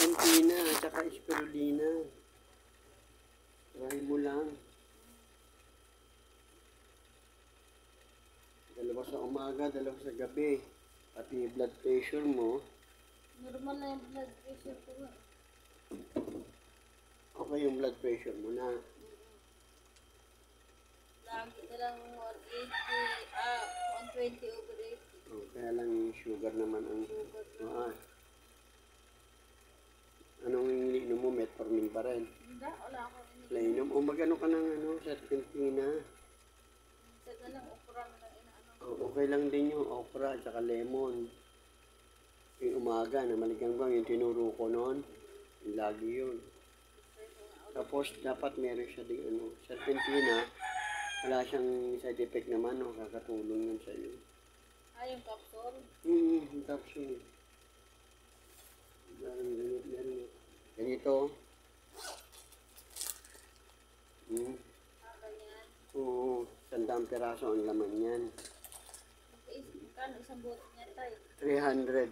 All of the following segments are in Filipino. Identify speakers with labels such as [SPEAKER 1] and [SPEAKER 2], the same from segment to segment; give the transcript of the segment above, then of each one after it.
[SPEAKER 1] serpentina at saka spirulina. Try mo lang. Dalawa sa umaga, dalawa sa gabi. Pati blood pressure mo.
[SPEAKER 2] Normal na yung blood pressure ko nga.
[SPEAKER 1] Okay yung blood pressure mo na.
[SPEAKER 2] Lagi na lang 120 over 80.
[SPEAKER 1] Oh, kaya lang yung sugar naman ang...
[SPEAKER 2] Sugar
[SPEAKER 1] Ah. Anong iniinom mo? Metformin pa rin.
[SPEAKER 2] Hindi, wala akong
[SPEAKER 1] Plainom. O magano ka ng serpentina.
[SPEAKER 2] Minsan na lang, okra na lang inaano.
[SPEAKER 1] Oh, okay lang din yung okra at saka lemon. Yung umaga na maligang-gang yung tinuro ko noon. Lagi yun. Tapos dapat meron siya ding serpentina. Wala siyang side effect naman, kakatulong yun sa iyo.
[SPEAKER 2] Yung capsule?
[SPEAKER 1] Yung capsule. Ganito.
[SPEAKER 2] Ganyan.
[SPEAKER 1] Oo, 100 peraso ang laman yan.
[SPEAKER 2] Kano isang bote niya tayo?
[SPEAKER 1] 300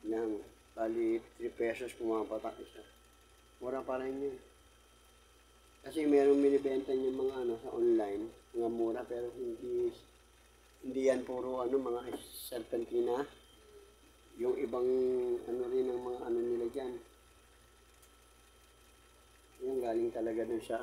[SPEAKER 1] lang. Bali, 3 pesos pumapatak isa. Mura pa rin yun. Kasi merong binibenta niya mga sa online, mga mura pero hindi yan puro mga serpentina. Yung ibang rin ang mga nila dyan. Yung galing talaga dun sa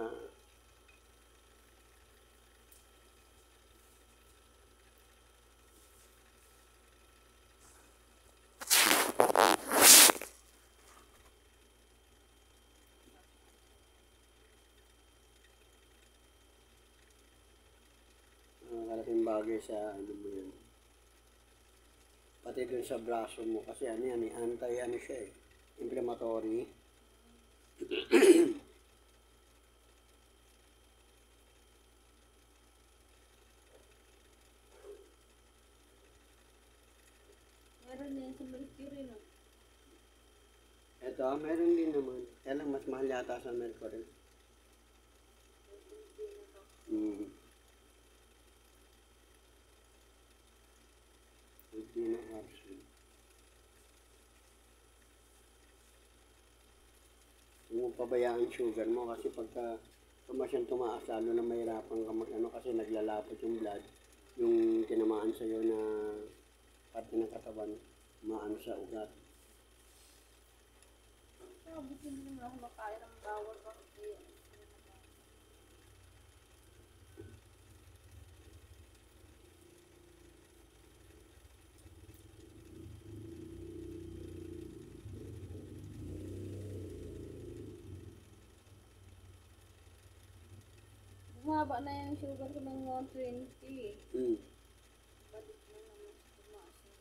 [SPEAKER 1] kalaking bagay sa mo yun. Pati dun sa braso mo kasi anti siya inflammatory.
[SPEAKER 2] Meron yan sa Mercury, no?
[SPEAKER 1] Ito, meron din naman. Kaya lang mas mahal yata sa Mercury. Hindi na capsule. Huwag mong pabayaan sugar mo kasi pagka masyang tumaas, lalo na mahirapan ka kasi naglalapot yung blood, yung tinamaan sa'yo na parte ng katawan, maano sa ugat.
[SPEAKER 2] Buti hindi naman ako makaya ng bawal kasi bumaba na yung sugar ko ng 120. Balik na naman tumaas na.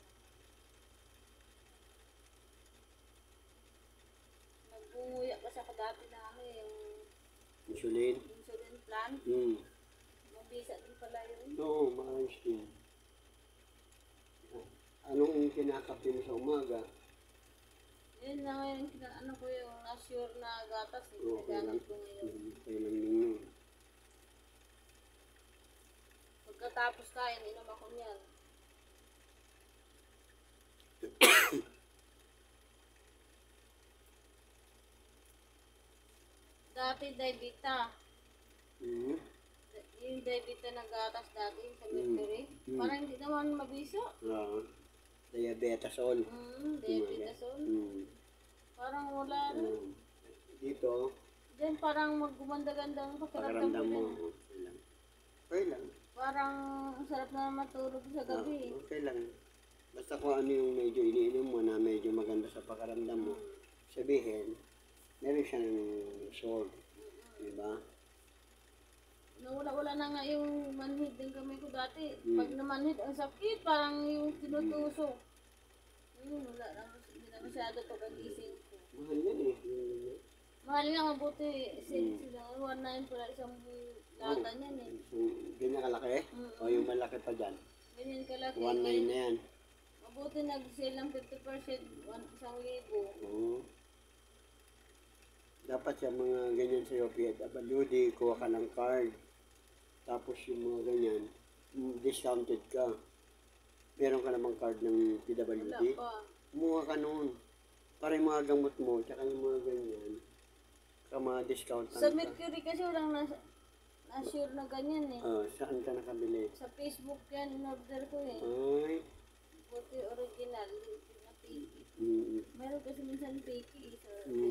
[SPEAKER 2] Nagbunguya kasi ako dati na yung
[SPEAKER 1] Insulin?
[SPEAKER 2] insulin plant. Mabisa din pala yun.
[SPEAKER 1] Oo, maayos din. Anong kinakape mo sa umaga?
[SPEAKER 2] Yun na ngayon, ko yung na-sure na gatas.
[SPEAKER 1] Okay lang.
[SPEAKER 2] Ginagamit ko ngayon.
[SPEAKER 1] Okay lang din yun.
[SPEAKER 2] Pagkatapos kain, inom ako niyan. Dati, Divita. Yung Divita na gatas dati sa Mercury. Parang hindi naman mabiso.
[SPEAKER 1] Diabetasol.
[SPEAKER 2] Diabetasol. Parang wala rin.
[SPEAKER 1] Dito,
[SPEAKER 2] Then parang magumanda-ganda ang pakiramdam
[SPEAKER 1] mo.
[SPEAKER 2] ko.
[SPEAKER 1] Okay lang.
[SPEAKER 2] Parang ang sarap na matulog sa gabi.
[SPEAKER 1] Okay lang. Basta kung ano yung medyo iniinom mo na medyo maganda sa pakiramdam mo, sabihin, meron siyang salt. Diba?
[SPEAKER 2] Nawala-wala na nga yung manhid din kami ko dati. Pag namanhid, ang sakit. Parang yung tinutusok. Wala na. Hindi na masyado pag-agising ko.
[SPEAKER 1] Mahal yan eh.
[SPEAKER 2] Mahal nga, mabuti. Sila 1.9 pala isang lata niyan eh.
[SPEAKER 1] Ganyan kalaki? O yung malaki pa dyan?
[SPEAKER 2] Ganyan kalaki.
[SPEAKER 1] 1.9 na yan.
[SPEAKER 2] Mabuti nag-sale ng 50%, 1,000.
[SPEAKER 1] Oo. Dapat sa mga ganyan sa PWD, kuha ka ng card. Tapos yung mga ganyan, discounted ka. Meron ka namang card ng PWD.
[SPEAKER 2] Wala pa.
[SPEAKER 1] Kumuha ka noon. para yung mga gamot mo, tsaka yung mga ganyan, ka mga discount
[SPEAKER 2] Sa Mercury kasi walang na-sure na ganyan eh.
[SPEAKER 1] Saan ka nakabili?
[SPEAKER 2] Sa Facebook yan, in-order ko eh.
[SPEAKER 1] Ay,
[SPEAKER 2] Buti original, hindi na fake.
[SPEAKER 1] mm,
[SPEAKER 2] Meron kasi minsan fake eh. So,
[SPEAKER 1] mm.